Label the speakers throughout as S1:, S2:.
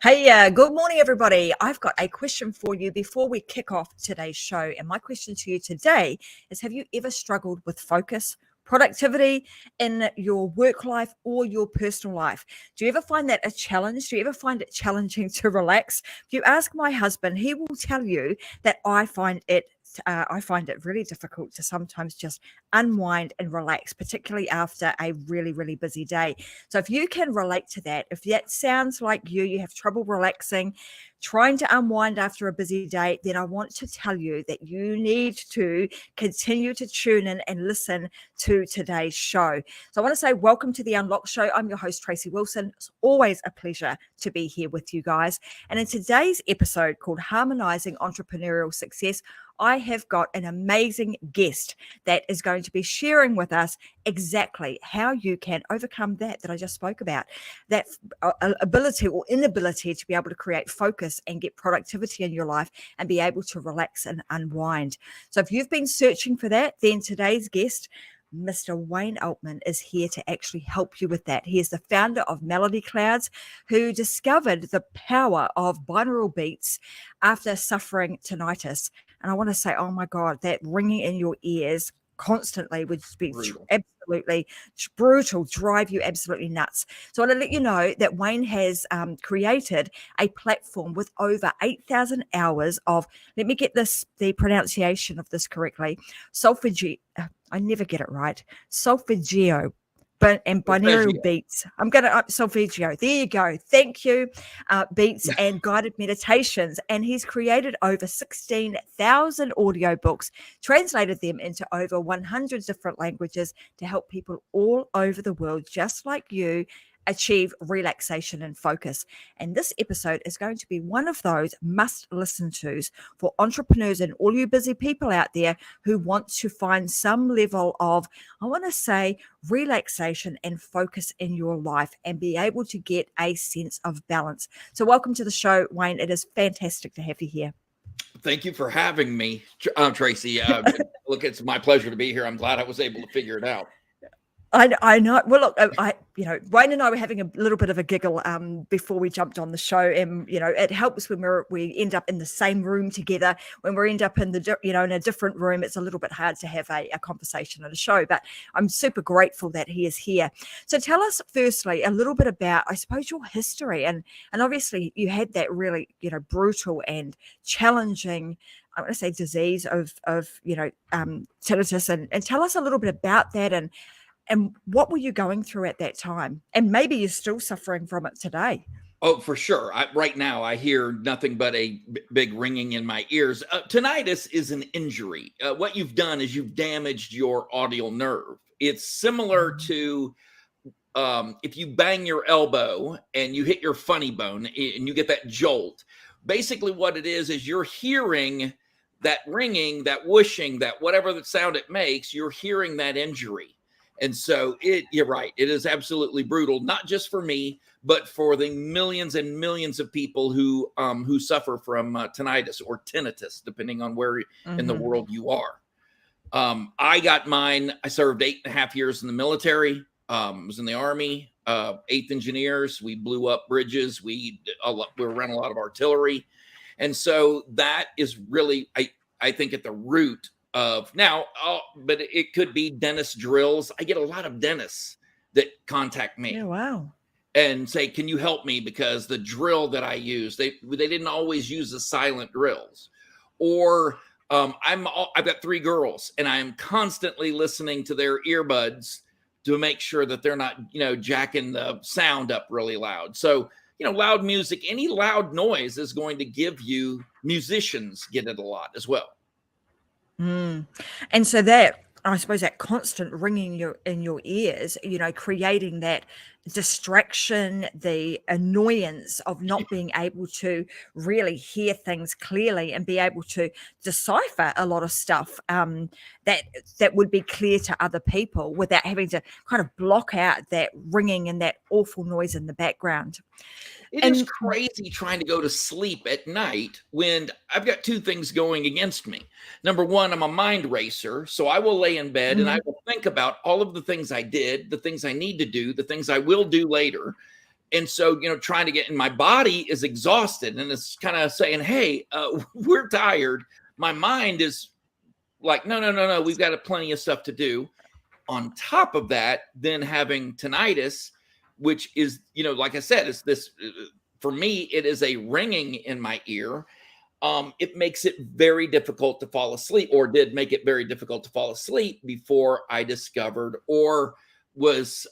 S1: Hey, good morning, everybody. I've got a question for you before we kick off today's show. And my question to you today is, have you ever struggled with focus, productivity in your work life or your personal life? Do you ever find that a challenge? Do you ever find it challenging to relax? If you ask my husband, he will tell you that I find it really difficult to sometimes just unwind and relax, particularly after a really, really busy day. So if you can relate to that, if that sounds like you have trouble relaxing, trying to unwind after a busy day, then I want to tell you that you need to continue to tune in and listen to today's show. So I want to say welcome to the Unlock Show. I'm your host, Tracy Wilson. It's always a pleasure to be here with you guys. And in today's episode called Harmonizing Entrepreneurial Success, I have got an amazing guest that is going to be sharing with us exactly how you can overcome that I just spoke about, that ability or inability to be able to create focus and get productivity in your life and be able to relax and unwind. So if you've been searching for that, then today's guest, Mr. Wayne Altman, is here to actually help you with that. He is the founder of Melody Clouds, who discovered the power of binaural beats after suffering tinnitus. And I want to say, oh my God, that ringing in your ears constantly would be absolutely brutal, drive you absolutely nuts. So I want to let you know that Wayne has created a platform with over 8,000 hours of, let me get the pronunciation of this correctly, solfeggio. I never get it right. Solfeggio. And binaural beats. I'm going to solfeggio. There you go. Thank you. Beats and guided meditations. And he's created over 16,000 audiobooks, translated them into over 100 different languages to help people all over the world, just like you, achieve relaxation and focus. And this episode is going to be one of those must listen tos for entrepreneurs and all you busy people out there who want to find some level of, I want to say, relaxation and focus in your life and be able to get a sense of balance. So welcome to the show, Wayne. It is fantastic to have you here.
S2: Thank you for having me, Tracy. Look, it's my pleasure to be here. I'm glad I was able to figure it out.
S1: I know. Well, look, Wayne and I were having a little bit of a giggle before we jumped on the show, and it helps when we end up in the same room together. When we end up in in a different room, it's a little bit hard to have a conversation at a show. But I'm super grateful that he is here. So tell us firstly a little bit about, I suppose, your history, and obviously you had that really brutal and challenging, I want to say, disease of tinnitus, and tell us a little bit about that and what were you going through at that time? And maybe you're still suffering from it today.
S2: Oh, for sure. Right now, I hear nothing but a big ringing in my ears. Tinnitus is an injury. What you've done is you've damaged your audial nerve. It's similar to if you bang your elbow and you hit your funny bone and you get that jolt. Basically, what it is you're hearing that ringing, that whooshing, that whatever the sound it makes, you're hearing that injury. And so you're right. It is absolutely brutal, not just for me, but for the millions and millions of people who suffer from tinnitus or tinnitus, depending on where in the world you are. I got mine. I served 8.5 years in the military. Was in the Army, 8th Engineers. We blew up bridges. We ran a lot of artillery. And so that is really, I think, at the root of now, but it could be dentist drills. I get a lot of dentists that contact me.
S1: Oh, wow.
S2: And say, can you help me? Because the drill that I use, they didn't always use the silent drills. Or I've got 3 girls and I'm constantly listening to their earbuds to make sure that they're not, jacking the sound up really loud. So, loud music, any loud noise is going to give you, musicians get it a lot as well.
S1: And so that, I suppose, that constant ringing in your ears, creating that distraction, the annoyance of not being able to really hear things clearly and be able to decipher a lot of stuff that would be clear to other people without having to kind of block out that ringing and that awful noise in the background.
S2: It is crazy trying to go to sleep at night when I've got 2 things going against me. Number one, I'm a mind racer. So I will lay in bed and I will think about all of the things I did, the things I need to do, the things I will do later. And so, trying to get in, my body is exhausted and it's kind of saying, hey, we're tired. My mind is like, no, we've got plenty of stuff to do. On top of that, then having tinnitus, which is, like I said, it's this, for me, it is a ringing in my ear. It makes it very difficult to fall asleep, or did make it very difficult to fall asleep before I discovered, or was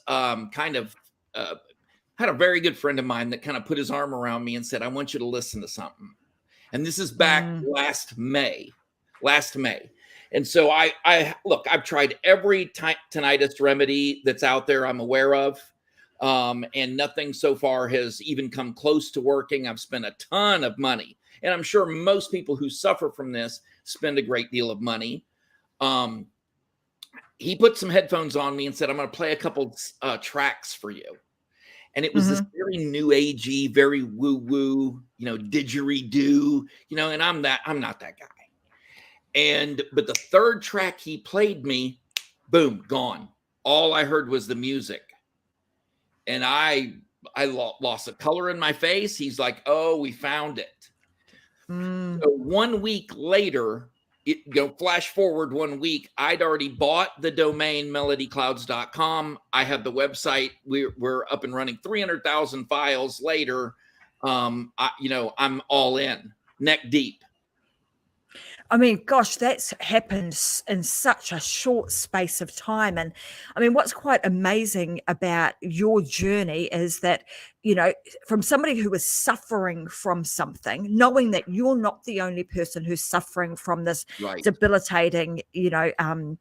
S2: had a very good friend of mine that kind of put his arm around me and said, I want you to listen to something. And this is back last May. And so I've tried every tinnitus remedy that's out there I'm aware of. And nothing so far has even come close to working. I've spent a ton of money, and I'm sure most people who suffer from this spend a great deal of money. He put some headphones on me and said, I'm going to play a couple tracks for you. And it was this very new agey, very woo-woo, didgeridoo, and I'm not that guy. But the third track he played me, boom, gone. All I heard was the music. And I lost the color in my face. He's like, oh, we found it. So 1 week later, flash forward 1 week, I'd already bought the domain melodyclouds.com. I have the website. We're up and running. 300,000 files later. I'm all in, neck deep.
S1: I mean, gosh, that's happened in such a short space of time. And I mean, what's quite amazing about your journey is that, from somebody who is suffering from something, knowing that you're not the only person who's suffering from this debilitating, thing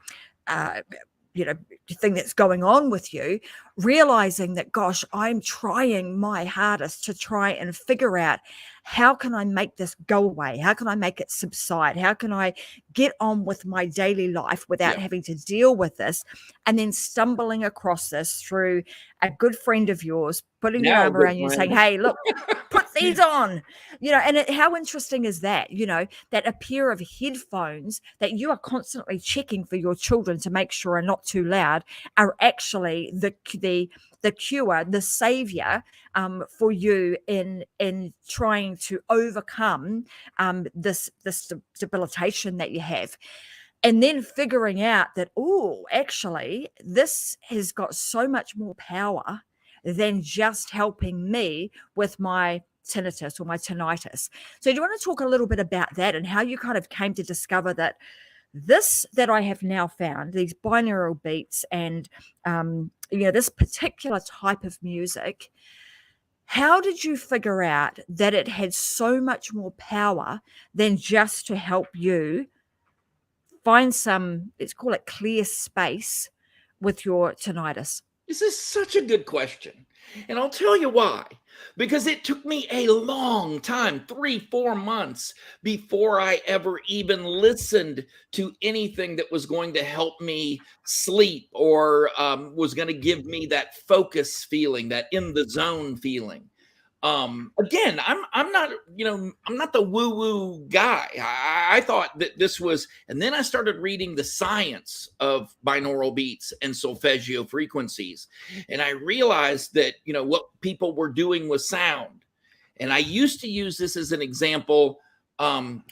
S1: that's going on with you, realizing that, gosh, I'm trying my hardest to try and figure out, how can I make this go away? How can I make it subside? How can I get on with my daily life without having to deal with this? And then stumbling across this through a good friend of yours, putting your arm around you and saying, hey, look, put these on, and how interesting is that, that a pair of headphones that you are constantly checking for your children to make sure are not too loud are actually the cure, the savior for you in trying to overcome this debilitation that you have. And then figuring out that, actually, this has got so much more power than just helping me with my tinnitus or my tinnitus. So do you want to talk a little bit about that and how you kind of came to discover that this that I have now found, these binaural beats and, this particular type of music, how did you figure out that it had so much more power than just to help you find some, let's call it clear space with your tinnitus?
S2: This is such a good question. And I'll tell you why. Because it took me a long time, 3-4 months, before I ever even listened to anything that was going to help me sleep or was going to give me that focus feeling, that in the zone feeling. Again, I'm not the woo-woo guy. I thought that this was, and then I started reading the science of binaural beats and solfeggio frequencies. And I realized that, what people were doing with sound. And I used to use this as an example to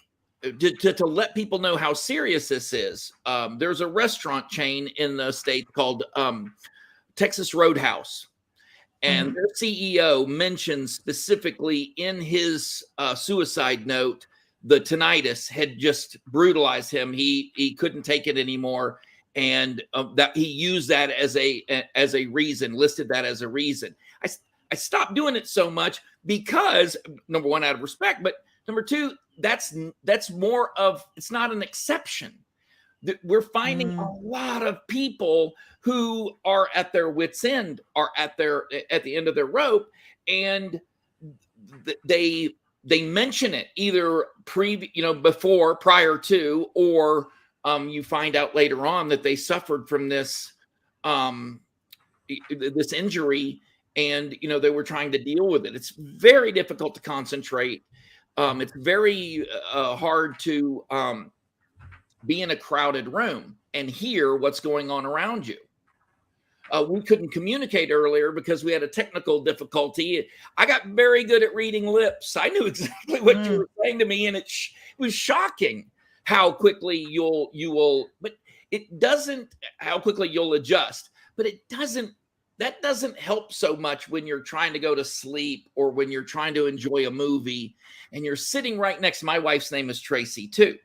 S2: let people know how serious this is. There's a restaurant chain in the state called Texas Roadhouse. And their CEO mentioned specifically in his suicide note, the tinnitus had just brutalized him. He couldn't take it anymore, and that he used that as a reason, listed that as a reason. I stopped doing it so much because, number one, out of respect, but number two, that's more of, it's not an exception. We're finding a lot of people who are at their wits' end, are at the end of their rope, and they mention it either before, prior to, or you find out later on that they suffered from this this injury, and they were trying to deal with it. It's very difficult to concentrate. It's very hard to be in a crowded room and hear what's going on around you. We couldn't communicate earlier because we had a technical difficulty. I got very good at reading lips. I knew exactly what you were saying to me, and it was shocking how quickly you will, but it doesn't, how quickly you'll adjust, but that doesn't help so much when you're trying to go to sleep or when you're trying to enjoy a movie and you're sitting right next to, my wife's name is Tracy too.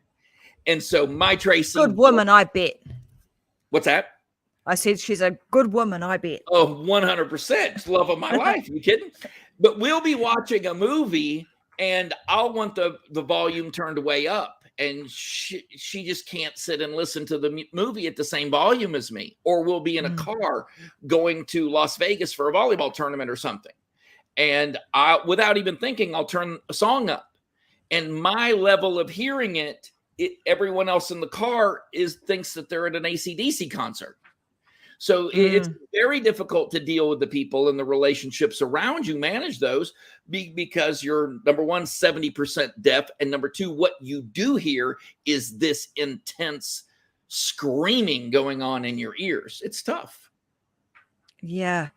S2: And so my Tracy.
S1: Good woman, I bet.
S2: What's that?
S1: I said she's a good woman, I bet.
S2: Oh, 100%. Love of my life. You kidding? But we'll be watching a movie and I'll want the volume turned way up. And she just can't sit and listen to the movie at the same volume as me. Or we'll be in a car going to Las Vegas for a volleyball tournament or something. And without even thinking, I'll turn a song up. And my level of hearing it, everyone else in the car thinks that they're at an AC/DC concert. So it's very difficult to deal with the people and the relationships around you, manage those, because you're, number one, 70% deaf. And number two, what you do hear is this intense screaming going on in your ears. It's tough.
S1: Yeah.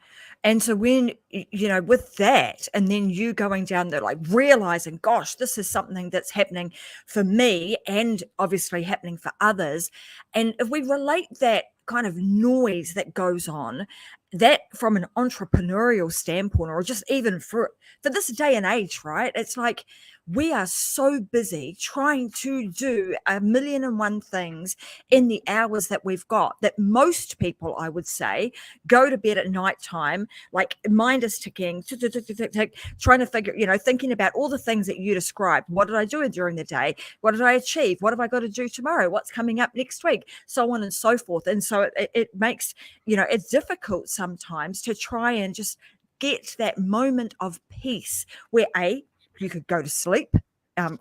S1: And so when, with that, and then you going down there, like realizing, gosh, this is something that's happening for me and obviously happening for others. And if we relate that kind of noise that goes on, that from an entrepreneurial standpoint, or just even for this day and age, right? It's like we are so busy trying to do 1,000,001 things in the hours that we've got, that most people, I would say, go to bed at nighttime, like mind is ticking, tick, tick, tick, tick, tick, trying to figure, thinking about all the things that you described. What did I do during the day? What did I achieve? What have I got to do tomorrow? What's coming up next week? So on and so forth. And so it makes, it's difficult sometimes to try and just get that moment of peace where you could go to sleep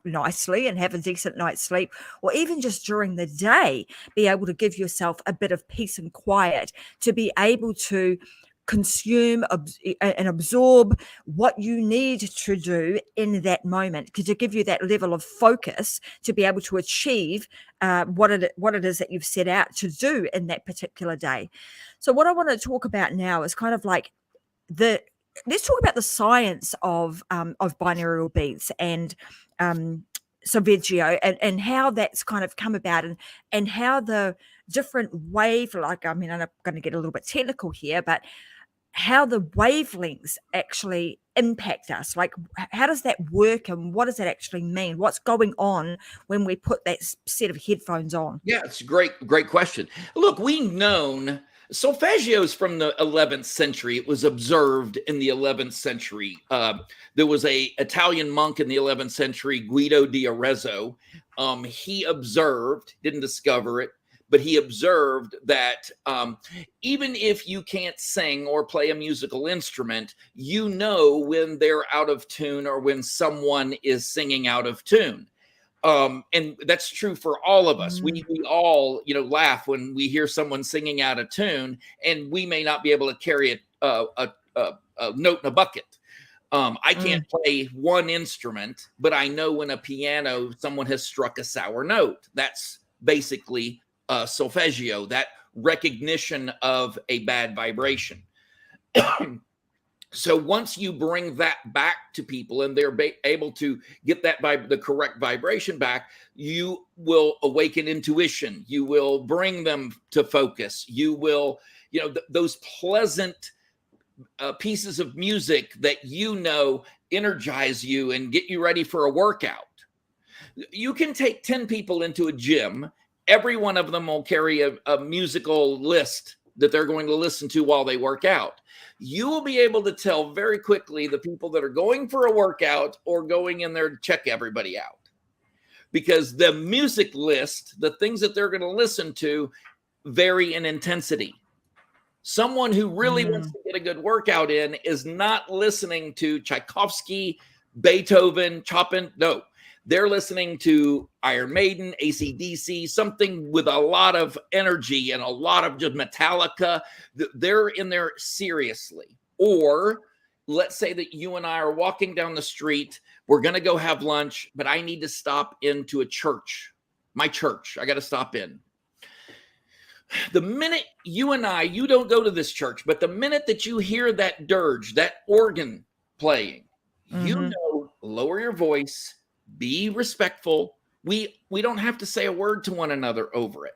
S1: nicely and have a decent night's sleep, or even just during the day, be able to give yourself a bit of peace and quiet to be able to consume and absorb what you need to do in that moment, to give you that level of focus to be able to achieve what it is that you've set out to do in that particular day. So what I want to talk about now is kind of like let's talk about the science of binaural beats and solfeggio, and how that's kind of come about, and how the different I'm going to get a little bit technical here, but how the wavelengths actually impact us. Like, how does that work, and what does that actually mean? What's going on when we put that set of headphones on?
S2: Yeah, it's a great question. Look, we've known solfeggio is from the 11th century. It was observed in the 11th century. There was a Italian monk in the 11th century, Guido di Arezzo. He observed, didn't discover it, but he observed that even if you can't sing or play a musical instrument, when they're out of tune or when someone is singing out of tune. And that's true for all of us. We all, laugh when we hear someone singing out of tune, and we may not be able to carry a note in a bucket. I can't play one instrument, but I know when a piano, someone has struck a sour note. That's basically solfeggio, that recognition of a bad vibration. So once you bring that back to people and they're able to get the correct vibration back, you will awaken intuition. You will bring them to focus. You will, those pleasant pieces of music that energize you and get you ready for a workout. You can take 10 people into a gym. Every one of them will carry a musical list that they're going to listen to while they work out. You will be able to tell very quickly the people that are going for a workout or going in there to check everybody out, because the music list, the things that they're going to listen to, vary in intensity. Someone who really wants to get a good workout in is not listening to Tchaikovsky, Beethoven, Chopin. No, they're listening to Iron Maiden, AC/DC, something with a lot of energy and a lot of just Metallica. They're in there seriously. Or let's say that you and I are walking down the street. We're going to go have lunch, but I need to stop into a church. My church. I got to stop in. The minute you and I, you don't go to this church, but the minute that you hear that dirge, that organ playing, you know, lower your voice, be respectful. We don't have to say a word to one another over it.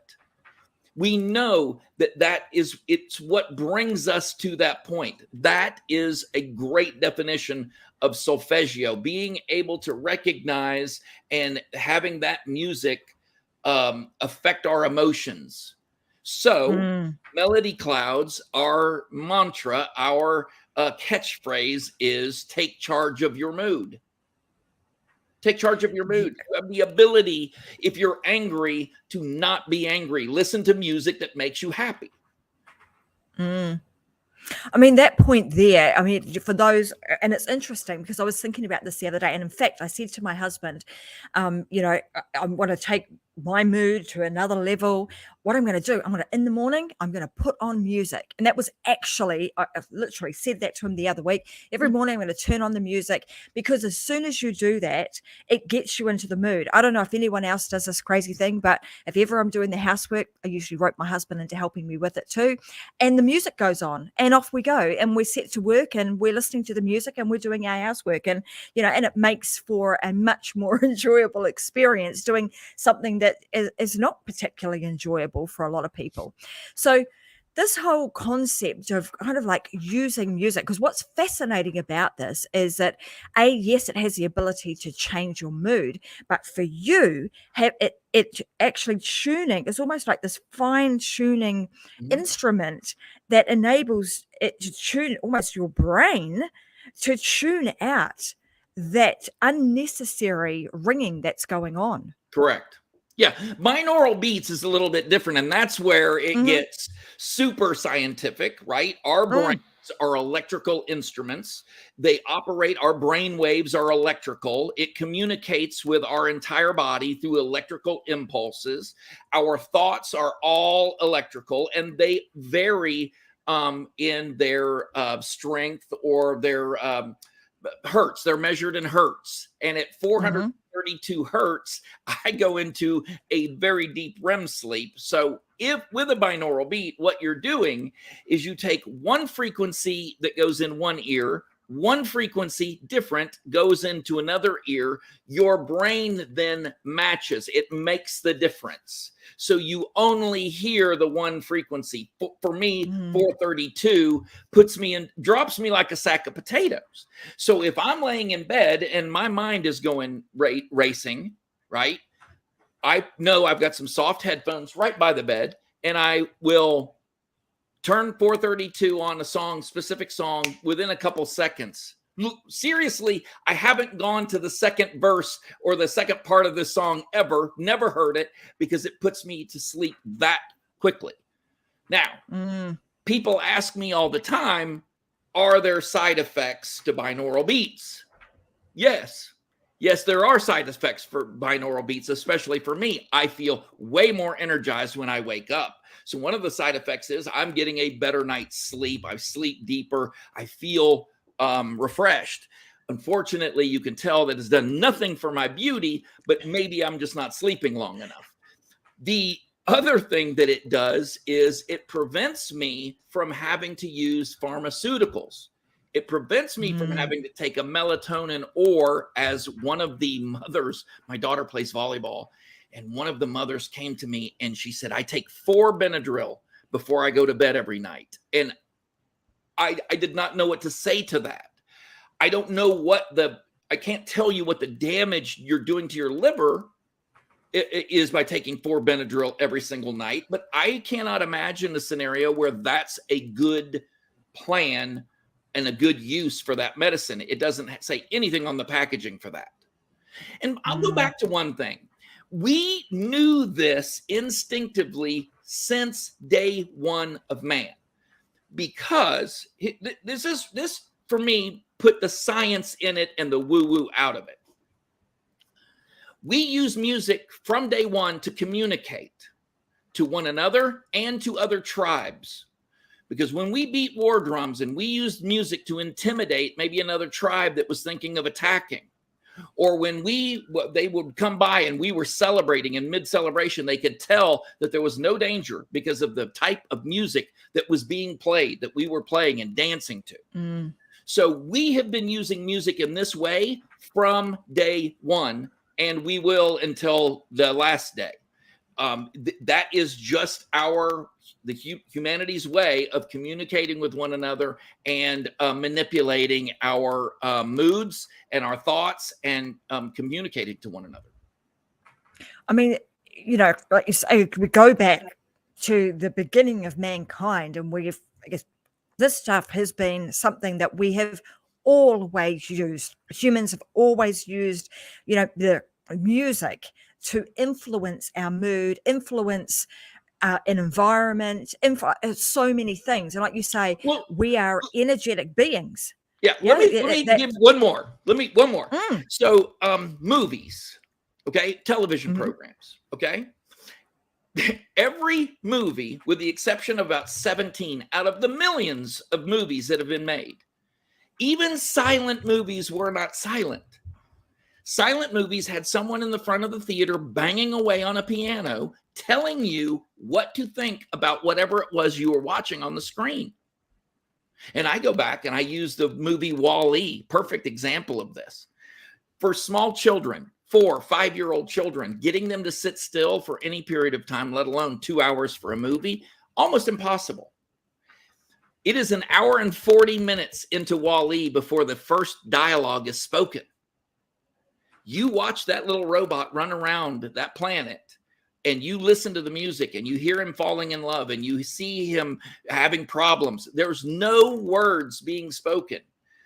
S2: We know that it's what brings us to that point. That is a great definition of solfeggio, being able to recognize and having that music affect our emotions. So melody clouds, our mantra, our catchphrase is take charge of your mood. Take charge of your mood. You have the ability, if you're angry, to not be angry. Listen to music that makes you happy.
S1: I mean, that point there, I mean, for those, and it's interesting because I was thinking about this the other day. And in fact, I said to my husband, you know, I want to take my mood to another level. What I'm going to do, in the morning, I'm going to put on music. And that was actually, I've literally said that to him the other week. Every morning, I'm going to turn on the music because as soon as you do that, it gets you into the mood. I don't know if anyone else does this crazy thing, but if ever I'm doing the housework, I usually rope my husband into helping me with it too. And the music goes on and off we go. And we're set to work and we're listening to the music and we're doing our housework. And, you know, and it makes for a much more enjoyable experience doing something that is not particularly enjoyable for a lot of people. So this whole concept of kind of like using music, because what's fascinating about this is that yes, it has the ability to change your mood, but for you, it actually tuning is almost like this fine tuning instrument that enables it to tune almost your brain to tune out that unnecessary ringing that's going on.
S2: Correct. Yeah, binaural beats is a little bit different, and that's where it gets super scientific, right? Our brains are electrical instruments. They operate, our brain waves are electrical. It communicates with our entire body through electrical impulses. Our thoughts are all electrical, and they vary in their strength or their hertz. They're measured in hertz, and at 432 hertz, I go into a very deep REM sleep. So if with a binaural beat, what you're doing is you take one frequency that goes in one ear, one frequency different goes into another ear, your brain then matches. It makes the difference. So you only hear the one frequency. For me, 432 puts me in, drops me like a sack of potatoes. So if I'm laying in bed and my mind is going racing, right? I know I've got some soft headphones right by the bed, and I will turn 432 on a song, specific song, within a couple seconds. Seriously, I haven't gone to the second verse or the second part of this song ever, never heard it, because it puts me to sleep that quickly. Now, people ask me all the time, are there side effects to binaural beats? Yes. Yes, there are side effects for binaural beats, especially for me. I feel way more energized when I wake up. So one of the side effects is I'm getting a better night's sleep. I sleep deeper. I feel refreshed. Unfortunately, you can tell that it's done nothing for my beauty, but maybe I'm just not sleeping long enough. The other thing that it does is it prevents me from having to use pharmaceuticals. It prevents me from having to take a melatonin, or as one of the mothers, my daughter plays volleyball, and one of the mothers came to me and she said, I take 4 Benadryl before I go to bed every night. And I did not know what to say to that. I don't know I can't tell you what the damage you're doing to your liver is by taking 4 Benadryl every single night, but I cannot imagine a scenario where that's a good plan and a good use for that medicine. It doesn't say anything on the packaging for that. And I'll go back to one thing. We knew this instinctively since day one of man, because this for me put the science in it and the woo-woo out of it. We use music from day one to communicate to one another and to other tribes. Because when we beat war drums and we used music to intimidate maybe another tribe that was thinking of attacking, Or when they would come by and we were celebrating, in mid-celebration, they could tell that there was no danger because of the type of music that was being played, that we were playing and dancing to.
S1: Mm.
S2: So we have been using music in this way from day one, and we will until the last day. That is just humanity's way of communicating with one another and manipulating our moods and our thoughts and communicating to one another.
S1: I mean, like you say, we go back to the beginning of mankind, and I guess this stuff has been something that we have always used. Humans have always used, the music to influence our mood, influence an environment, so many things. And like you say, we are energetic beings.
S2: Yeah, let me give one more. One more. So movies, okay, television programs, okay. Every movie, with the exception of about 17 out of the millions of movies that have been made, even silent movies were not silent. Silent movies had someone in the front of the theater banging away on a piano, telling you what to think about whatever it was you were watching on the screen. And I go back and I use the movie Wall-E, perfect example of this. For small children, 4 or 5-year-old children, getting them to sit still for any period of time, let alone 2 hours for a movie, almost impossible. It is an hour and 40 minutes into Wall-E before the first dialogue is spoken. You watch that little robot run around that planet, and you listen to the music, and you hear him falling in love, and you see him having problems. There's no words being spoken.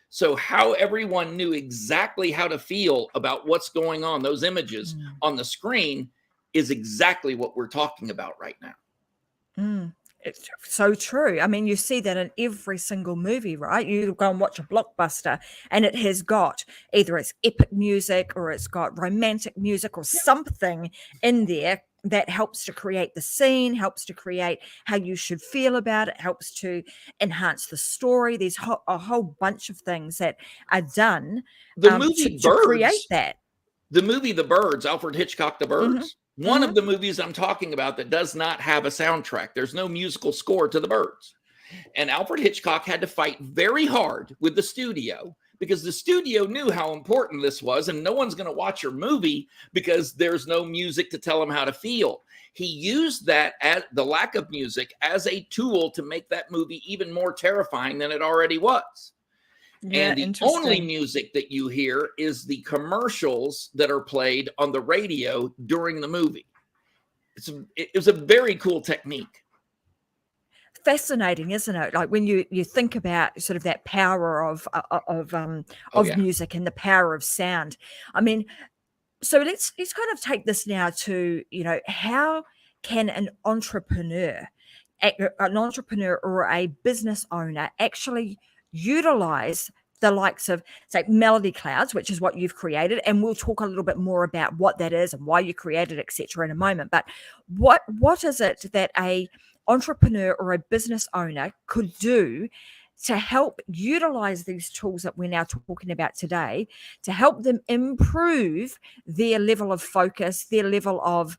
S2: So how everyone knew exactly how to feel about what's going on, those images on the screen, is exactly what we're talking about right now.
S1: It's so true. I mean, you see that in every single movie, right? You go and watch a blockbuster, and it has got either it's epic music or it's got romantic music or something in there that helps to create the scene, helps to create how you should feel about it, helps to enhance the story. There's a whole bunch of things that are done to create that.
S2: The movie The Birds, Alfred Hitchcock, The Birds. One of the movies I'm talking about that does not have a soundtrack. There's no musical score to The Birds. And Alfred Hitchcock had to fight very hard with the studio because the studio knew how important this was, and no one's going to watch your movie because there's no music to tell them how to feel. He used that, as the lack of music, as a tool to make that movie even more terrifying than it already was.
S1: Yeah,
S2: and the only music that you hear is the commercials that are played on the radio during the movie. It was a very cool technique.
S1: Fascinating, isn't it? Like when you think about sort of that power of music and the power of sound. I mean, so let's kind of take this now to, how can an entrepreneur or a business owner actually utilize the likes of, say, melody clouds, which is what you've created, and we'll talk a little bit more about what that is and why you created, etc., in a moment. But what is it that a entrepreneur or a business owner could do to help utilize these tools that we're now talking about today to help them improve their level of focus, their level of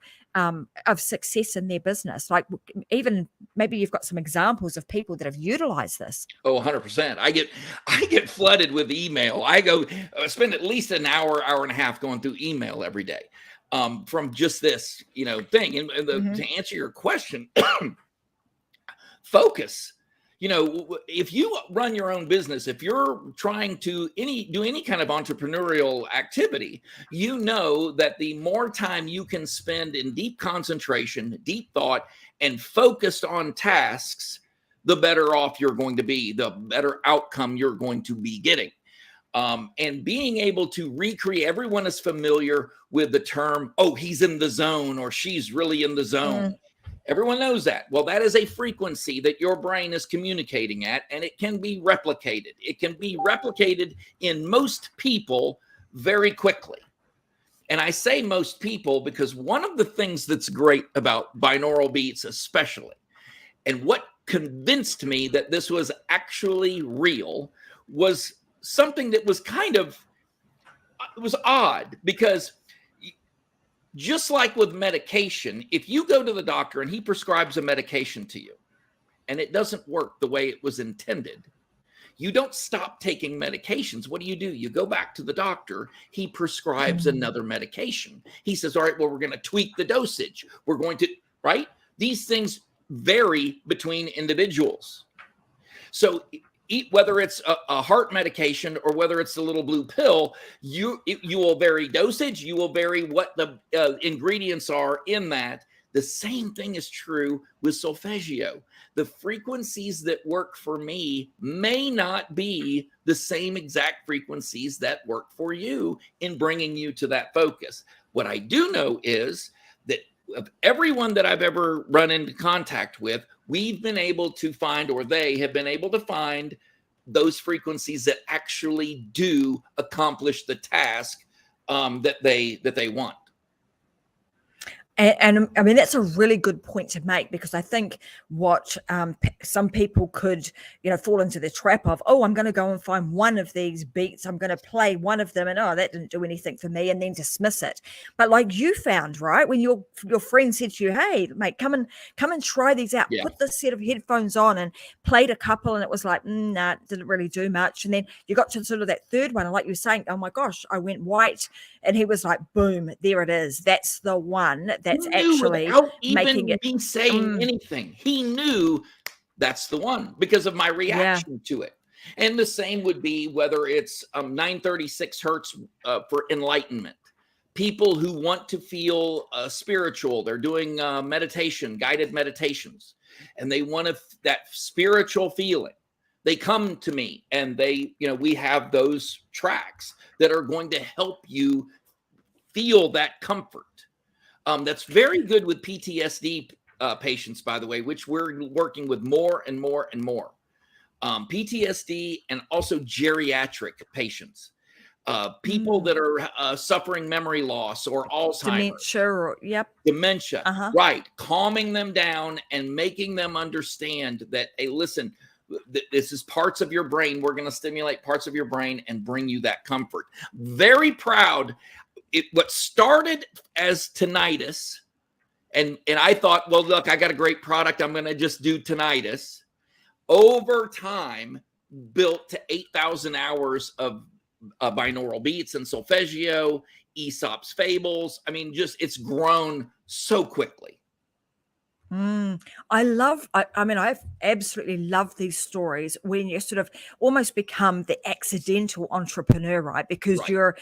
S1: success in their business? Like, even maybe you've got some examples of people that have utilized this.
S2: Oh, 100%. I get flooded with email. I spend at least an hour and a half going through email every day from just this, thing. And to answer your question, focus. If you run your own business, if you're trying to do any kind of entrepreneurial activity, that the more time you can spend in deep concentration, deep thought, and focused on tasks, the better off you're going to be, the better outcome you're going to be getting. And being able to recreate, everyone is familiar with the term, oh, he's in the zone or she's really in the zone. Everyone knows that. Well, that is a frequency that your brain is communicating at, and it can be replicated. It can be replicated in most people very quickly. And I say most people because one of the things that's great about binaural beats especially, and what convinced me that this was actually real, was something that was kind of it was odd because just like with medication, if you go to the doctor and he prescribes a medication to you and it doesn't work the way it was intended, you don't stop taking medications. What do? You go back to the doctor. He prescribes another medication. He says, all right, well, we're going to tweak the dosage. We're going to, right? These things vary between individuals. So whether it's a heart medication or whether it's the little blue pill, you will vary dosage. You will vary what the ingredients are in that. The same thing is true with solfeggio. The frequencies that work for me may not be the same exact frequencies that work for you in bringing you to that focus. What I do know is that of everyone that I've ever run into contact with, we've been able to find, or they have been able to find, those frequencies that actually do accomplish the task that they want.
S1: And I mean, that's a really good point to make, because I think what some people could, fall into the trap of, oh, I'm going to go and find one of these beats. I'm going to play one of them and, oh, that didn't do anything for me, and then dismiss it. But like you found, right, when your friend said to you, hey, mate, come and try these out.
S2: Yeah.
S1: Put this set of headphones on, and played a couple, and it was like, nah, didn't really do much. And then you got to sort of that third one, and like you were saying, oh my gosh, I went white. And he was like, boom, there it is. That's the one that's actually
S2: without
S1: making
S2: even
S1: it.
S2: me saying anything. He knew that's the one because of my reaction to it. And the same would be whether it's 936 hertz for enlightenment. People who want to feel spiritual, they're doing meditation, guided meditations, and they want that spiritual feeling. They come to me and we have those tracks that are going to help you feel that comfort. That's very good with PTSD patients, by the way, which we're working with more and more and more. PTSD and also geriatric patients. People that are suffering memory loss or Alzheimer's. Dementia. Right. Calming them down and making them understand that, hey, listen, this is parts of your brain. We're going to stimulate parts of your brain and bring you that comfort. Very proud. What started as tinnitus, and I thought, well, look, I got a great product. I'm going to just do tinnitus. Over time, built to 8,000 hours of binaural beats and solfeggio, Aesop's fables. I mean, it's grown so quickly.
S1: I mean, I've absolutely loved these stories when you sort of almost become the accidental entrepreneur, right? Because you're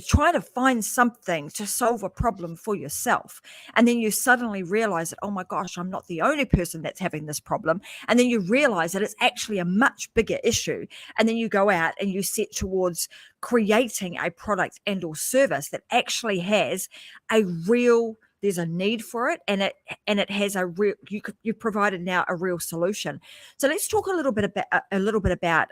S1: trying to find something to solve a problem for yourself. And then you suddenly realize that, oh my gosh, I'm not the only person that's having this problem. And then you realize that it's actually a much bigger issue. And then you go out and you set towards creating a product and or service that actually has there's a need for it, and it has you've provided now a real solution. So let's talk a little bit about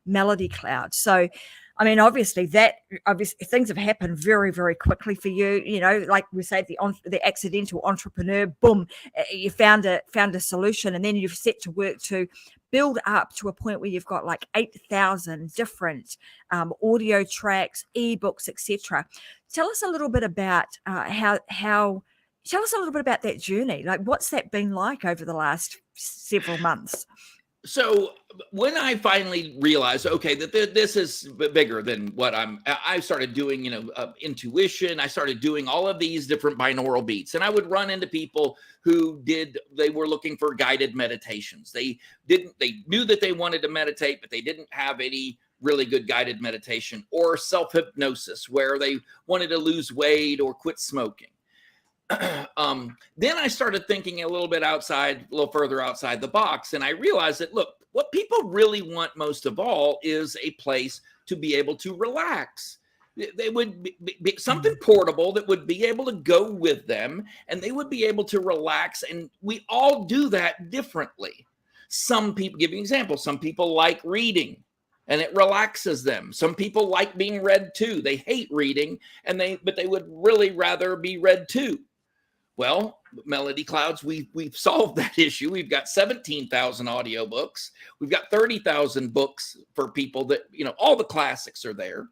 S1: Melody Cloud. So, I mean, obviously things have happened very, very quickly for you. Like we say, the accidental entrepreneur, boom, you found a solution, and then you've set to work to build up to a point where you've got like 8,000 different audio tracks, ebooks, etc. Tell us a little bit about tell us a little bit about that journey. Like, what's that been like over the last several months?
S2: So when I finally realized, okay, that this is bigger than what I started doing, intuition. I started doing all of these different binaural beats, and I would run into people who they were looking for guided meditations. They knew that they wanted to meditate, but they didn't have any really good guided meditation, or self-hypnosis where they wanted to lose weight or quit smoking. Then I started thinking a little further outside the box. And I realized that, look, what people really want most of all is a place to be able to relax. They would be something portable that would be able to go with them, and they would be able to relax. And we all do that differently. Some people, give you an example, some people like reading and it relaxes them. Some people like being read to. They hate reading, but they would really rather be read to. Well, Melody Clouds, we've solved that issue. We've got 17,000 audiobooks. We've got 30,000 books for people that, all the classics are there.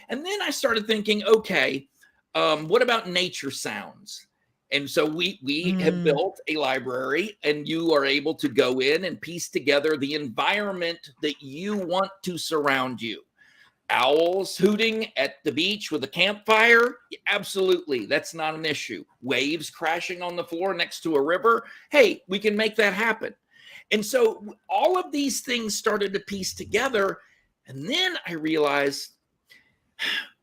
S2: And then I started thinking, okay, what about nature sounds? And so we have built a library, and you are able to go in and piece together the environment that you want to surround you. Owls hooting at the beach with a campfire? Absolutely. That's not an issue. Waves crashing on the floor next to a river? Hey, we can make that happen. And so all of these things started to piece together. And then I realized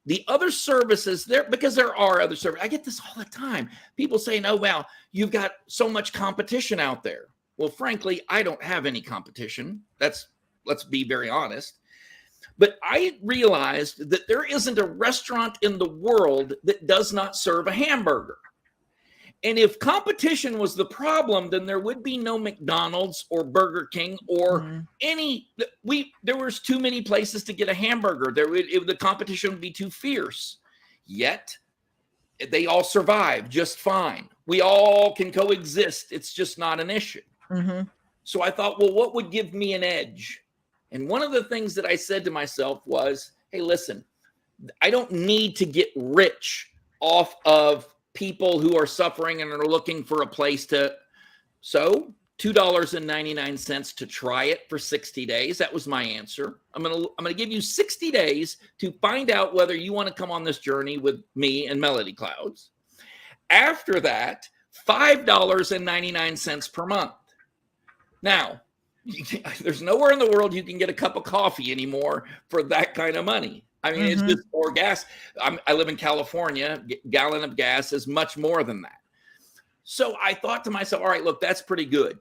S2: the other services there, because there are other services. I get this all the time. People saying, oh, well, you've got so much competition out there. Well, frankly, I don't have any competition. Let's be very honest. But I realized that there isn't a restaurant in the world that does not serve a hamburger. And if competition was the problem, then there would be no McDonald's or Burger King or there was too many places to get a hamburger. The competition would be too fierce. Yet they all survive just fine. We all can coexist. It's just not an issue. So I thought, well, what would give me an edge? And one of the things that I said to myself was, hey, listen, I don't need to get rich off of people who are suffering and are looking for a place to. So $2.99 to try it for 60 days. That was my answer. I'm going to give you 60 days to find out whether you want to come on this journey with me and Melody Clouds. After that, $5.99 per month. Now, there's nowhere in the world you can get a cup of coffee anymore for that kind of money. I mean, it's just, or gas. I live in California. Gallon of gas is much more than that. So I thought to myself, all right, look, that's pretty good.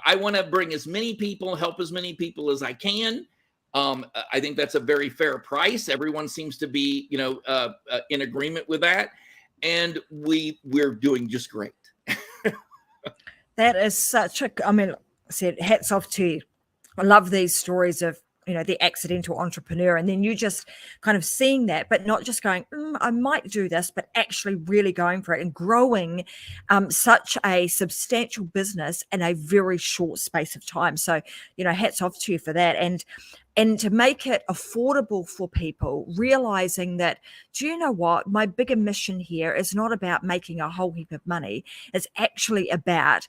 S2: I want to bring as many people, help as many people as I can. I think that's a very fair price. Everyone seems to be, in agreement with that. And we're doing just great.
S1: That is such a, said hats off to you. I love these stories of the accidental entrepreneur, and then you just kind of seeing that, but not just going, I might do this, but actually really going for it and growing such a substantial business in a very short space of time. So hats off to you for that. And to make it affordable for people, realizing that, do you know what? My bigger mission here is not about making a whole heap of money. It's actually about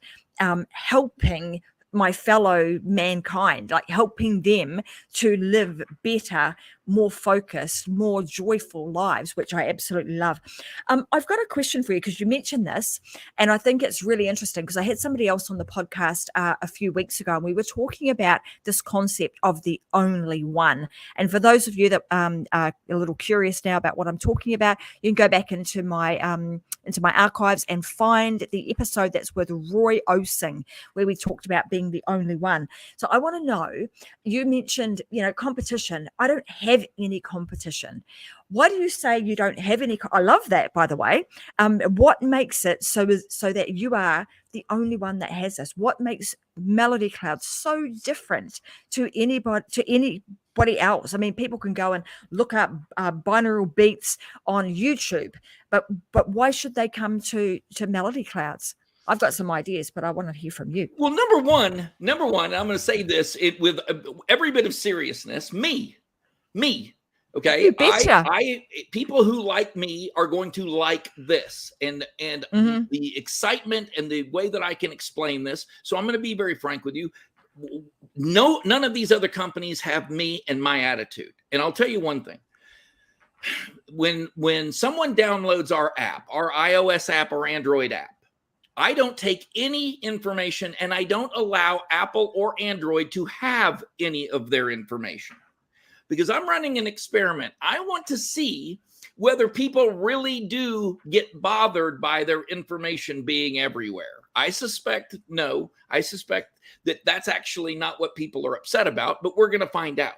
S1: helping my fellow mankind, like helping them to live better, more focused, more joyful lives, which I absolutely love. I've got a question for you, because you mentioned this, and I think it's really interesting, because I had somebody else on the podcast a few weeks ago, and we were talking about this concept of the only one. And for those of you that are a little curious now about what I'm talking about, you can go back into my archives and find the episode that's with Roy Osing, where we talked about being the only one. So I want to know, you mentioned, competition. I don't have any competition. Why do you say you don't have any? I love that, by the way. What makes it so that you are the only one that has this? What makes Melody Clouds so different to anybody else? I mean, people can go and look up binaural beats on YouTube, but why should they come to Melody Clouds? I've got some ideas, but I want to hear from you.
S2: Well, number one, I'm going to say this with every bit of seriousness. Me. Okay. People who like me are going to like this, and the excitement and the way that I can explain this. So I'm going to be very frank with you. No, none of these other companies have me and my attitude. And I'll tell you one thing. When someone downloads our app, our iOS app or Android app, I don't take any information, and I don't allow Apple or Android to have any of their information, because I'm running an experiment. I want to see whether people really do get bothered by their information being everywhere. I suspect that that's actually not what people are upset about, but we're going to find out.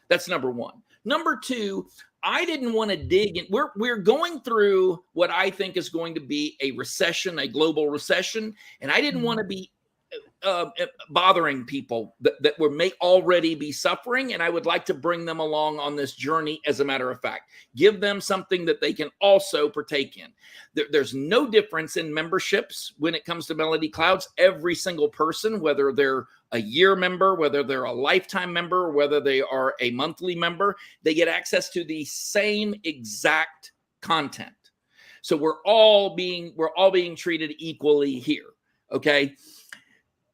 S2: That's number one. Number two, I didn't want to dig in. We're going through what I think is going to be a recession, a global recession, and I didn't want to be bothering people that may already be suffering, and I would like to bring them along on this journey. As a matter of fact, give them something that they can also partake in. There's no difference in memberships when it comes to Melody Clouds. Every single person, whether they're a year member, whether they're a lifetime member, whether they are a monthly member, they get access to the same exact content. So we're all being treated equally here. Okay.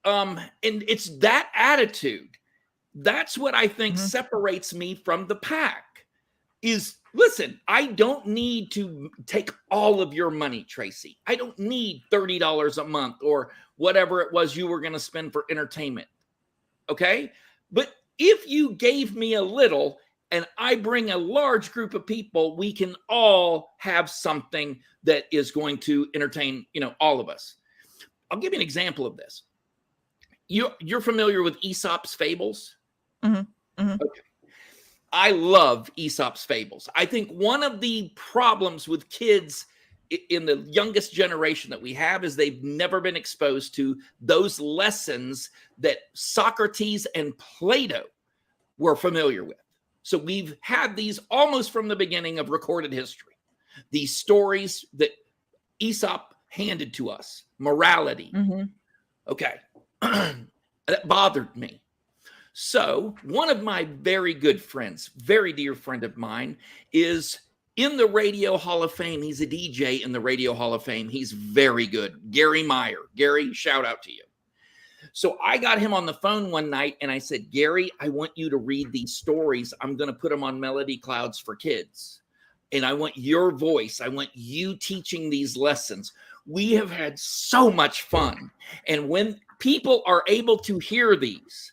S2: And it's that attitude. That's what I think separates me from the pack is, listen, I don't need to take all of your money, Tracy. I don't need $30 a month or whatever it was you were going to spend for entertainment. Okay. But if you gave me a little and I bring a large group of people, we can all have something that is going to entertain, all of us. I'll give you an example of this. You're familiar with Aesop's fables? Mm-hmm. Mm-hmm. Okay. I love Aesop's fables. I think one of the problems with kids in the youngest generation that we have is they've never been exposed to those lessons that Socrates and Plato were familiar with. So we've had these almost from the beginning of recorded history. These stories that Aesop handed to us, morality. Mm-hmm. Okay. That bothered me. So one of my very good friends, very dear friend of mine, is in the Radio Hall of Fame. He's a DJ in the Radio Hall of Fame. He's very good. Gary Meyer. Gary, shout out to you. So I got him on the phone one night and I said, Gary, I want you to read these stories. I'm going to put them on Melody Clouds for Kids. And I want your voice. I want you teaching these lessons. We have had so much fun. And when people are able to hear these,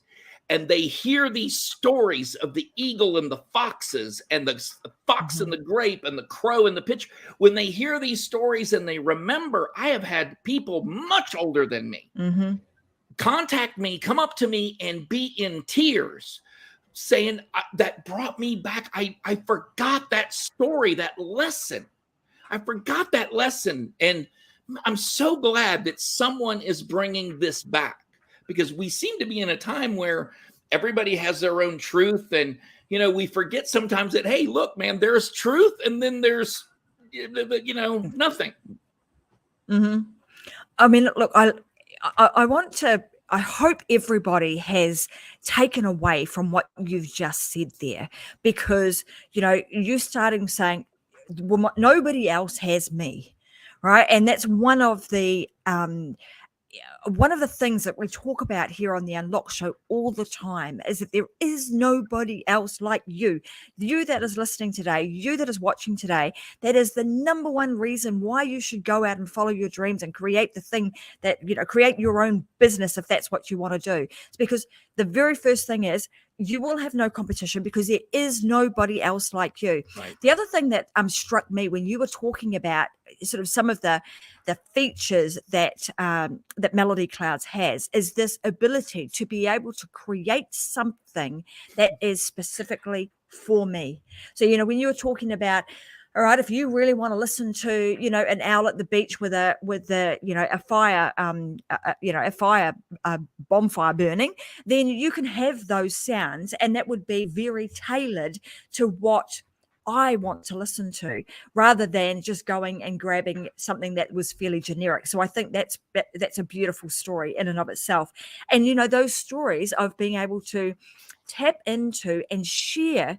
S2: and they hear these stories of the eagle and the foxes and the fox and the grape and the crow and the pitch, when they hear these stories and they remember, I have had people much older than me contact me, come up to me and be in tears saying that brought me back. I forgot that story, that lesson. I forgot that lesson. And I'm so glad that someone is bringing this back, because we seem to be in a time where everybody has their own truth. And, we forget sometimes that, hey, look, man, there's truth. And then there's, nothing.
S1: Mm-hmm. I mean, look, I hope everybody has taken away from what you've just said there, because, you starting saying, well, nobody else has me. Right. And that's one of the things that we talk about here on the Unlock Show all the time, is that there is nobody else like you. You that is listening today, you that is watching today, that is the number one reason why you should go out and follow your dreams and create the thing that, create your own business if that's what you want to do. It's because the very first thing is you will have no competition, because there is nobody else like you. Right. The other thing that struck me when you were talking about sort of some of the features that that Melody Clouds has is this ability to be able to create something that is specifically for me. So, when you were talking about, all right, if you really want to listen to, an owl at the beach with a bonfire burning, then you can have those sounds, and that would be very tailored to what I want to listen to, rather than just going and grabbing something that was fairly generic. So I think that's a beautiful story in and of itself. And, those stories of being able to tap into and share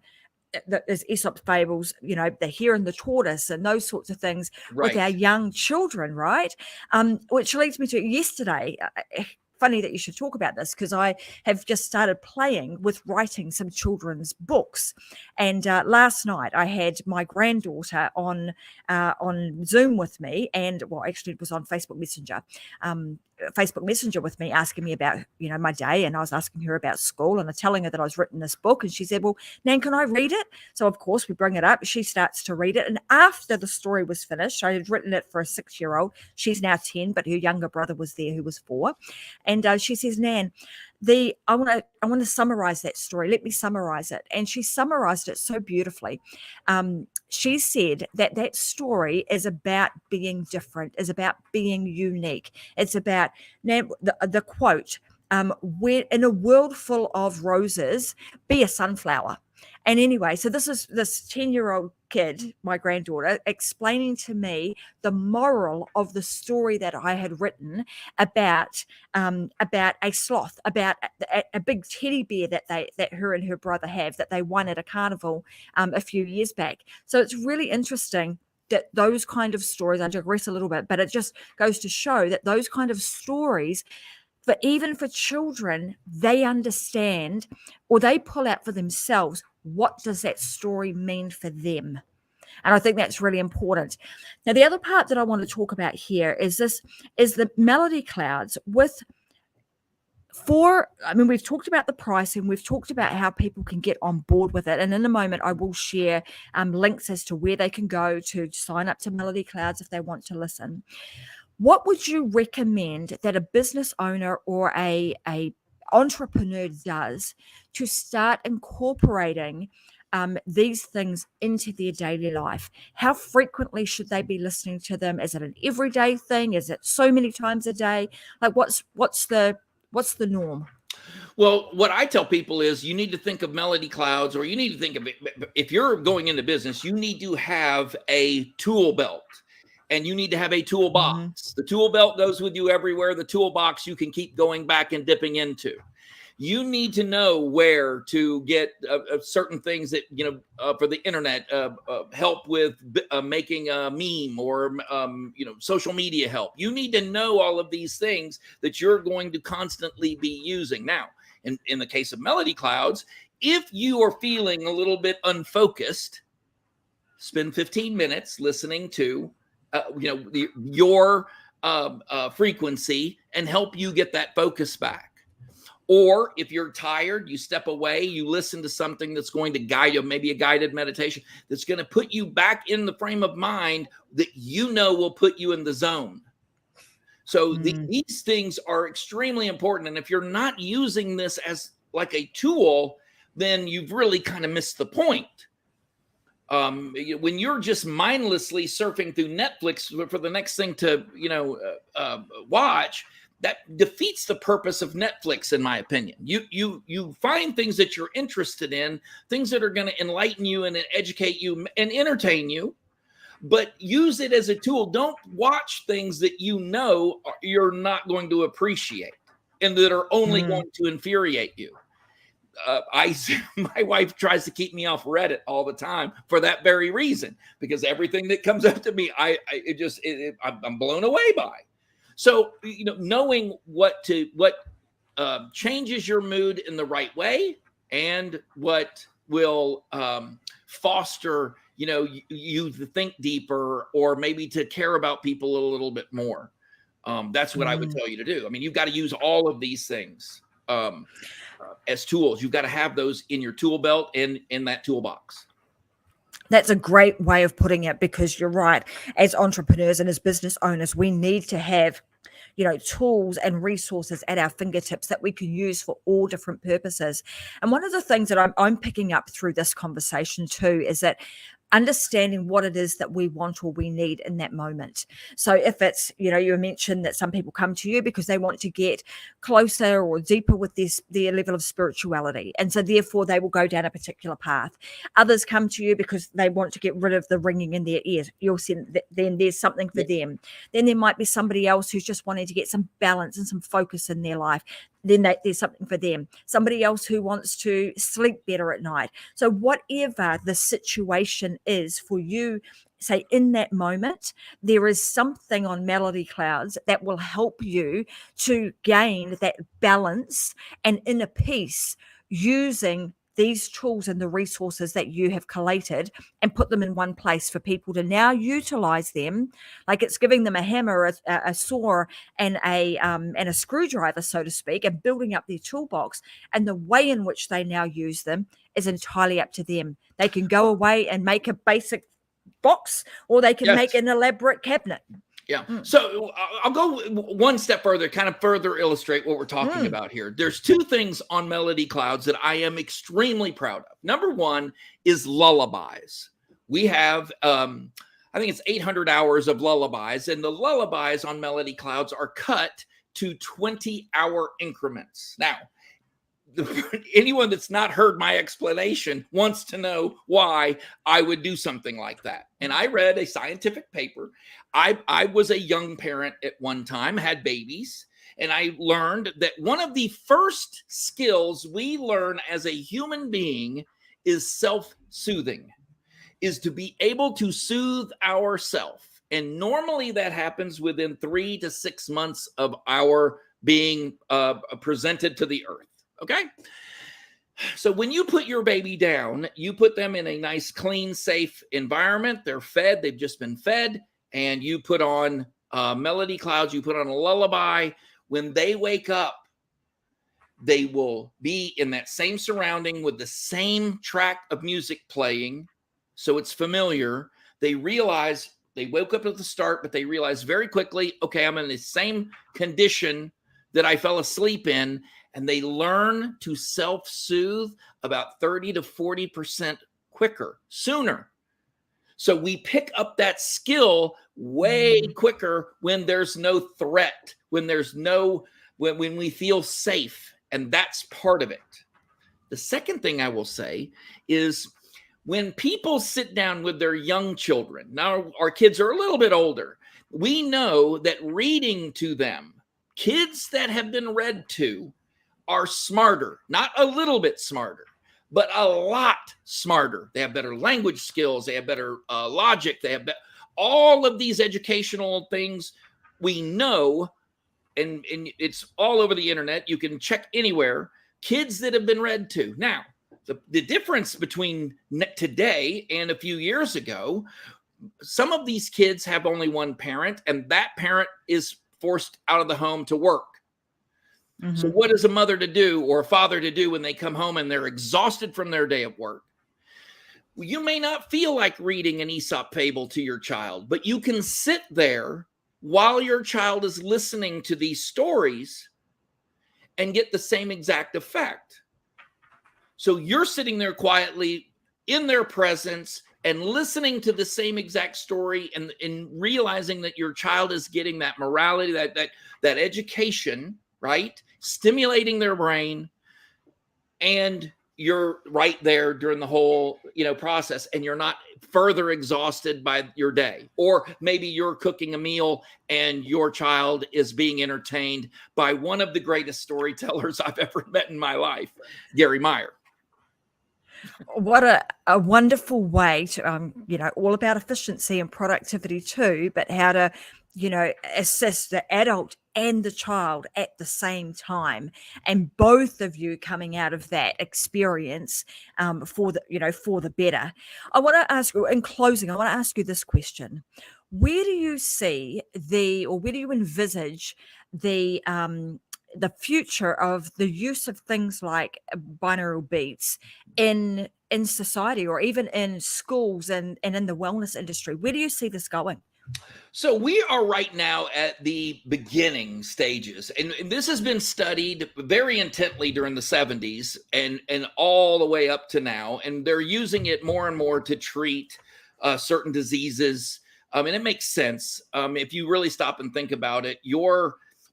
S1: there's Aesop's fables, the hare and the tortoise and those sorts of things with our young children, right? Which leads me to yesterday. Funny that you should talk about this, because I have just started playing with writing some children's books. And last night I had my granddaughter on Zoom with me, and actually it was on Facebook Messenger with me, asking me about, my day. And I was asking her about school, and I'm telling her that I was written this book. And she said, well, Nan, can I read it? So of course we bring it up. She starts to read it. And after the story was finished, I had written it for a 6-year-old. She's now 10, but her younger brother was there, who was 4. And she says, Nan, I want to summarize that story. Let me summarize it. And she summarized it so beautifully. She said that story is about being different, is about being unique. It's about the quote, where in a world full of roses, be a sunflower. And anyway, so this is this 10-year-old kid, my granddaughter, explaining to me the moral of the story that I had written about a sloth, about a big teddy bear that her and her brother have, that they won at a carnival a few years back. So it's really interesting that those kind of stories, I digress a little bit, but it just goes to show that those kind of stories, but even for children, they understand, or they pull out for themselves, what does that story mean for them? And I think that's really important. Now, the other part that I want to talk about here is the melody clouds we've talked about the pricing, we've talked about how people can get on board with it. And in a moment, I will share links as to where they can go to sign up to Melody Clouds if they want to listen. What would you recommend that a business owner or a entrepreneur does to start incorporating these things into their daily life? How frequently should they be listening to them? Is it an everyday thing? Is it so many times a day? Like what's the norm?
S2: Well, what I tell people is you need to think of Melody Clouds, or you need to think of it. If you're going into business, you need to have a tool belt. And you need to have a toolbox. Mm-hmm. The tool belt goes with you everywhere. The toolbox you can keep going back and dipping into. You need to know where to get certain things that, for the internet, help with making a meme, or, social media help. You need to know all of these things that you're going to constantly be using. Now, in the case of Melody Clouds, if you are feeling a little bit unfocused, spend 15 minutes listening to your frequency and help you get that focus back. Or if you're tired, you step away, you listen to something that's going to guide you, maybe a guided meditation that's going to put you back in the frame of mind that will put you in the zone. So these things are extremely important. And if you're not using this as like a tool, then you've really kind of missed the point. When you're just mindlessly surfing through Netflix for the next thing to, watch, that defeats the purpose of Netflix, in my opinion. You find things that you're interested in, things that are going to enlighten you and educate you and entertain you, but use it as a tool. Don't watch things that you're not going to appreciate and that are only going to infuriate you. My wife tries to keep me off Reddit all the time for that very reason, because everything that comes up to me, I'm blown away by. So, knowing what changes your mood in the right way, and what will foster, you to think deeper, or maybe to care about people a little bit more. That's what I would tell you to do. I mean, you've got to use all of these things as tools. You've got to have those in your tool belt and in that toolbox.
S1: That's a great way of putting it, because you're right. As entrepreneurs and as business owners, we need to have, tools and resources at our fingertips that we can use for all different purposes. And one of the things that I'm picking up through this conversation too is that understanding what it is that we want or we need in that moment. So if it's, you mentioned that some people come to you because they want to get closer or deeper with their level of spirituality. And so therefore they will go down a particular path. Others come to you because they want to get rid of the ringing in their ears. You'll see that then there's something for them. Then there might be somebody else who's just wanting to get some balance and some focus in their life. Then there's something for them. Somebody else who wants to sleep better at night. So whatever the situation is for you, say in that moment, there is something on Melody Clouds that will help you to gain that balance and inner peace using these tools and the resources that you have collated, and put them in one place for people to now utilize them. Like it's giving them a hammer, a saw, and a screwdriver, so to speak, and building up their toolbox. And the way in which they now use them is entirely up to them. They can go away and make a basic box, or they can make an elaborate cabinet.
S2: Yeah.
S1: Mm.
S2: So I'll go one step further, kind of further illustrate what we're talking about here. There's two things on Melody Clouds that I am extremely proud of. Number one is lullabies. We have, I think it's 800 hours of lullabies, and the lullabies on Melody Clouds are cut to 20-hour increments. Now, anyone that's not heard my explanation wants to know why I would do something like that. And I read a scientific paper. I was a young parent at one time, had babies, and I learned that one of the first skills we learn as a human being is self-soothing, is to be able to soothe ourselves. And normally that happens within 3 to 6 months of our being presented to the earth. Okay. So when you put your baby down, you put them in a nice, clean, safe environment. They're fed. They've just been fed. And you put on Melody Clouds. You put on a lullaby. When they wake up, they will be in that same surrounding with the same track of music playing. So it's familiar. They realize they woke up at the start, but they realize very quickly, okay, I'm in the same condition that I fell asleep in. And they learn to self-soothe about 30 to 40% quicker, sooner. So we pick up that skill way quicker when there's no threat, when we feel safe. And that's part of it. The second thing I will say is when people sit down with their young children, now our kids are a little bit older, we know that reading to them, kids that have been read to, are smarter, not a little bit smarter, but a lot smarter. They have better language skills. They have better logic. They have all of these educational things we know, and it's all over the internet. You can check anywhere. Kids that have been read to. Now, the difference between today and a few years ago, some of these kids have only one parent, and that parent is forced out of the home to work. Mm-hmm. So what is a mother to do or a father to do when they come home and they're exhausted from their day of work? Well, you may not feel like reading an Aesop fable to your child, but you can sit there while your child is listening to these stories and get the same exact effect. So you're sitting there quietly in their presence and listening to the same exact story and realizing that your child is getting that morality, that education, right? Stimulating their brain, and you're right there during the whole, process, and you're not further exhausted by your day. Or maybe you're cooking a meal and your child is being entertained by one of the greatest storytellers I've ever met in my life, Gary Meyer.
S1: What a wonderful way to, all about efficiency and productivity too, but how to, assist the adult and the child at the same time, and both of you coming out of that experience for the better. I want to ask you, in closing, I want to ask you this question. Where do you see where do you envisage the future of the use of things like binaural beats in society, or even in schools and in the wellness industry? Where do you see this going?
S2: So we are right now at the beginning stages, and this has been studied very intently during the 70s and all the way up to now, and they're using it more and more to treat certain diseases, and it makes sense. If you really stop and think about it,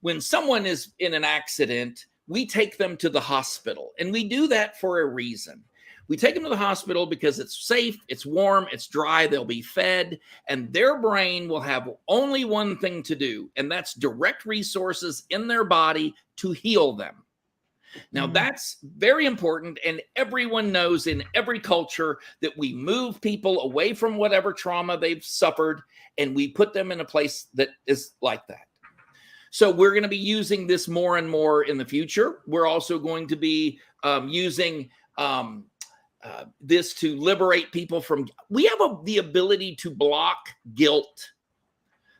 S2: when someone is in an accident, we take them to the hospital, and we do that for a reason. We take them to the hospital because it's safe, it's warm, it's dry, they'll be fed, and their brain will have only one thing to do, and that's direct resources in their body to heal them. Now, that's very important, and everyone knows in every culture that we move people away from whatever trauma they've suffered, and we put them in a place that is like that. So we're going to be using this more and more in the future. We're also going to be using this to liberate people from, we have the ability to block guilt.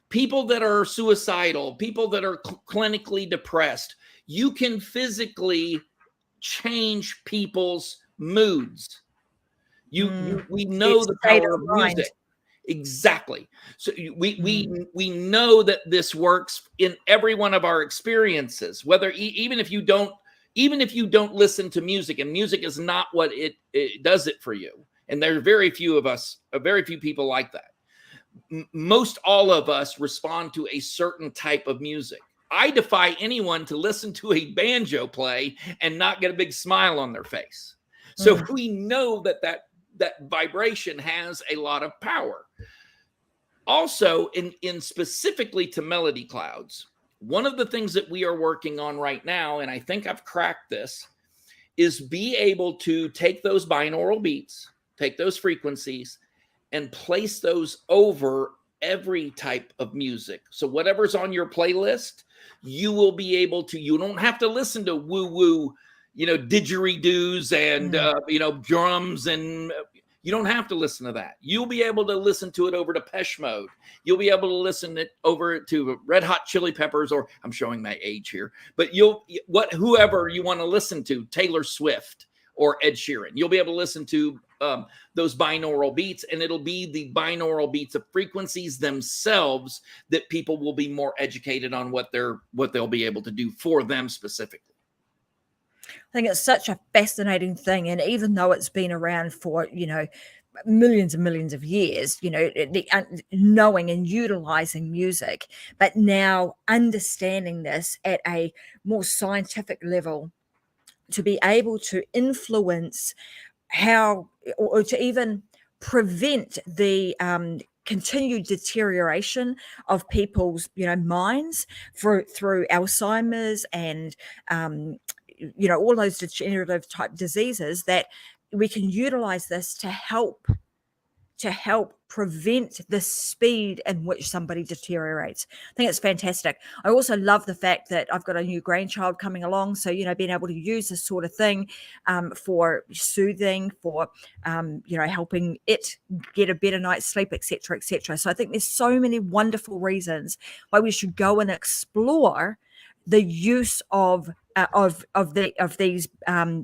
S2: People that are suicidal, people that are clinically depressed, you can physically change people's moods. We know the power of music. Exactly. So we know that this works in every one of our experiences, whether even if you don't listen to music, and music is not what it does it for you. And there are very few people like that. Most all of us respond to a certain type of music. I defy anyone to listen to a banjo play and not get a big smile on their face. So we know that vibration has a lot of power. Also, in specifically to melody clouds, one of the things that we are working on right now, and I think I've cracked this, is be able to take those binaural beats, take those frequencies, and place those over every type of music. So whatever's on your playlist, you will be able to, you don't have to listen to woo-woo, didgeridoos and, drums, and you don't have to listen to that. You'll be able to listen to it over Depeche Mode. You'll be able to listen it over to Red Hot Chili Peppers, or I'm showing my age here, but whoever you want to listen to, Taylor Swift or Ed Sheeran, you'll be able to listen to those binaural beats, and it'll be the binaural beats of frequencies themselves that people will be more educated on what they'll be able to do for them specifically.
S1: I think it's such a fascinating thing. And even though it's been around for, millions and millions of years, knowing and utilizing music, but now understanding this at a more scientific level, to be able to influence how, or to even prevent the continued deterioration of people's, minds through Alzheimer's and all those degenerative type diseases, that we can utilize this to help prevent the speed in which somebody deteriorates. I think it's fantastic. I also love the fact that I've got a new grandchild coming along. So, being able to use this sort of thing for soothing, for, helping it get a better night's sleep, et cetera, et cetera. So I think there's so many wonderful reasons why we should go and explore the use of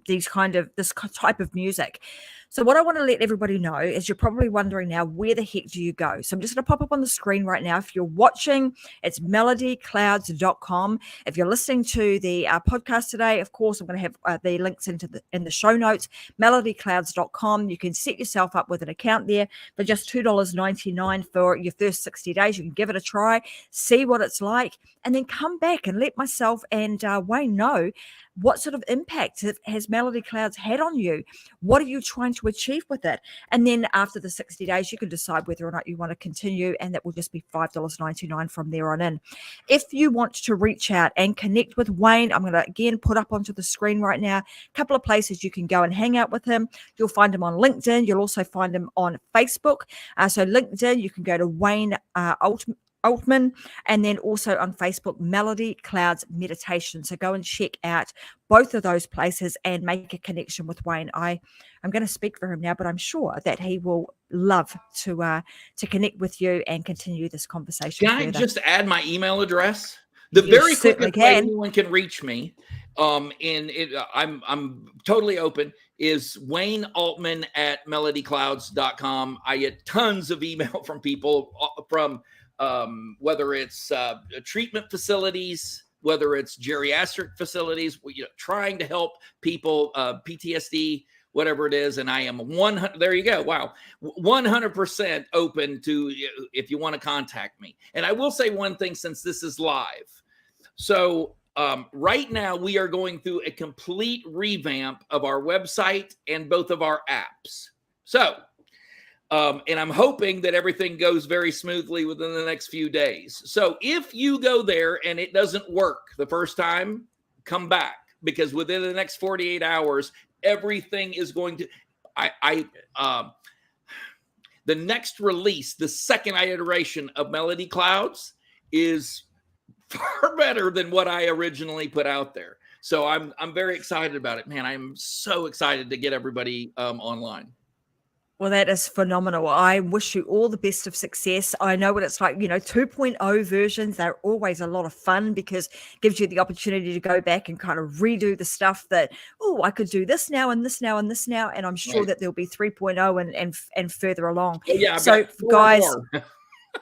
S1: this type of music. So what I want to let everybody know is, you're probably wondering now, where the heck do you go? So I'm just going to pop up on the screen right now. If you're watching, it's melodyclouds.com. If you're listening to the podcast today, of course, I'm going to have the links in the show notes, melodyclouds.com. You can set yourself up with an account there for just $2.99 for your first 60 days. You can give it a try, see what it's like, and then come back and let myself and Wayne know what sort of impact has Melody Clouds had on you. What are you trying to achieve with it? And then after the 60 days, you can decide whether or not you want to continue, and that will just be $5.99 from there on in. If you want to reach out and connect with Wayne, I'm going to again put up onto the screen right now a couple of places you can go and hang out with him. You'll find him on LinkedIn. You'll also find him on Facebook. So LinkedIn, you can go to Wayne Altman, and then also on Facebook, Melody Clouds Meditation. So go and check out both of those places and make a connection with Wayne. I'm going to speak for him now, but I'm sure that he will love to connect with you and continue this conversation.
S2: Can I just add my email address?
S1: You
S2: very
S1: certainly
S2: quickest way
S1: can.
S2: anyone can reach me, I'm totally open, is Wayne Altman at melodyclouds.com. I get tons of email from people from whether it's treatment facilities, whether it's geriatric facilities, trying to help people, PTSD, whatever it is. And I am 100, there you go. Wow. 100% open to, if you want to contact me. And I will say one thing, since this is live. So right now we are going through a complete revamp of our website and both of our apps. So, and I'm hoping that everything goes very smoothly within the next few days. So if you go there and it doesn't work the first time, come back, because within the next 48 hours, everything is going to, the next release, the second iteration of Melody Clouds is far better than what I originally put out there. So I'm very excited about it, man. I'm so excited to get everybody online.
S1: Well, that is phenomenal. I wish you all the best of success. I know what it's like, 2.0 versions. They're always a lot of fun because it gives you the opportunity to go back and kind of redo the stuff that, oh, I could do this now and this now and this now. And I'm sure
S2: Right.
S1: that there'll be 3.0 and further along.
S2: Oh, yeah, I've
S1: So,
S2: got 4
S1: guys,
S2: more.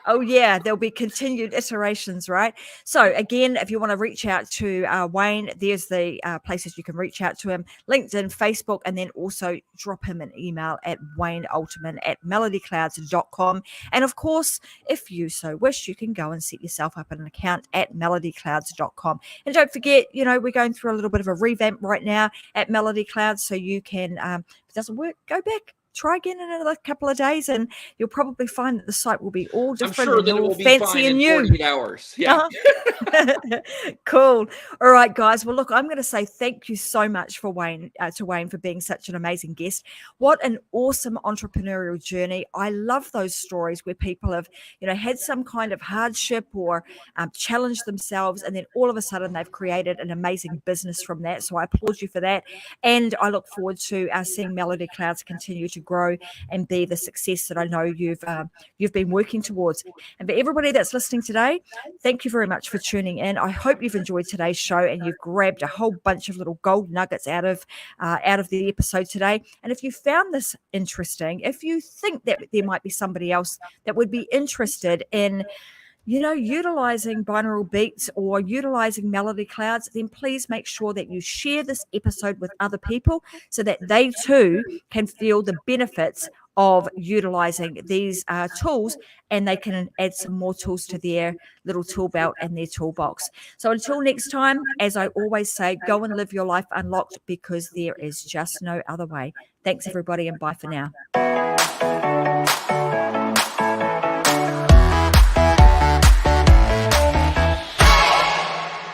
S1: oh, yeah, there'll be continued iterations, right? So, again, if you want to reach out to Wayne, there's the places you can reach out to him: LinkedIn, Facebook, and then also drop him an email at waynealtman@melodyclouds.com. And of course, if you so wish, you can go and set yourself up an account at melodyclouds.com. And don't forget, we're going through a little bit of a revamp right now at Melody Clouds, so you can, if it doesn't work, go back. Try again in another couple of days, and you'll probably find that the site will be all
S2: I'm
S1: different
S2: sure
S1: and
S2: that it
S1: all
S2: will be
S1: fancy
S2: fine
S1: and
S2: in
S1: new.
S2: 48 hours. Yeah.
S1: Cool. All right, guys. Well, look, I'm going to say thank you so much for Wayne for being such an amazing guest. What an awesome entrepreneurial journey. I love those stories where people have, had some kind of hardship or challenged themselves, and then all of a sudden they've created an amazing business from that. So I applaud you for that, and I look forward to seeing Melody Clouds continue to grow and be the success that I know you've been working towards. And for everybody that's listening today, thank you very much for tuning in. I hope you've enjoyed today's show and you've grabbed a whole bunch of little gold nuggets out of the episode today. And if you found this interesting, if you think that there might be somebody else that would be interested in utilizing binaural beats or utilizing melody clouds, then please make sure that you share this episode with other people so that they too can feel the benefits of utilizing these tools, and they can add some more tools to their little tool belt and their toolbox. So until next time, as I always say, go and live your life unlocked, because there is just no other way. Thanks, everybody, and bye for now.